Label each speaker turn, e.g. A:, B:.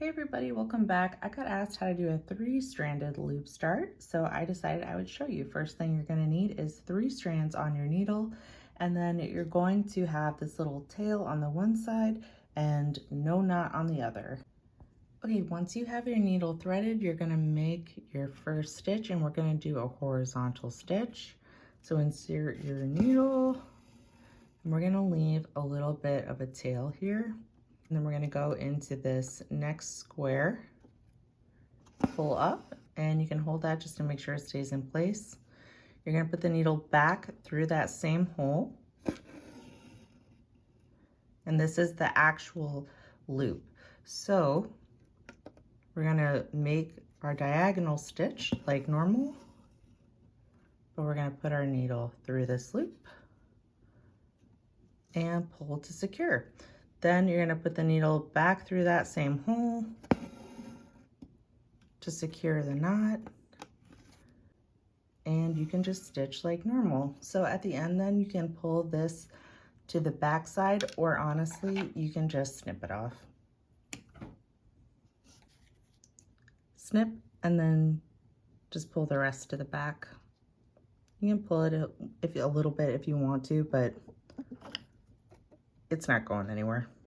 A: Hey everybody, welcome back. I got asked how to do a 3-stranded loop start, so I decided I would show you. First thing you're going to need is 3 strands on your needle, and then you're going to have this little tail on the one side and no knot on the other. Okay, once you have your needle threaded, you're going to make your first stitch, and we're going to do a horizontal stitch. So insert your needle, and we're going to leave a little bit of a tail here. And then we're going to go into this next square, pull up, and you can hold that just to make sure it stays in place. You're going to put the needle back through that same hole. And this is the actual loop. So we're going to make our diagonal stitch like normal, but we're going to put our needle through this loop and pull to secure. Then you're going to put the needle back through that same hole to secure the knot, and you can just stitch like normal. So at the end then you can pull this to the back side, or honestly you can just snip it off. Snip and then just pull the rest to the back. You can pull it a little bit if you want to, but it's not going anywhere.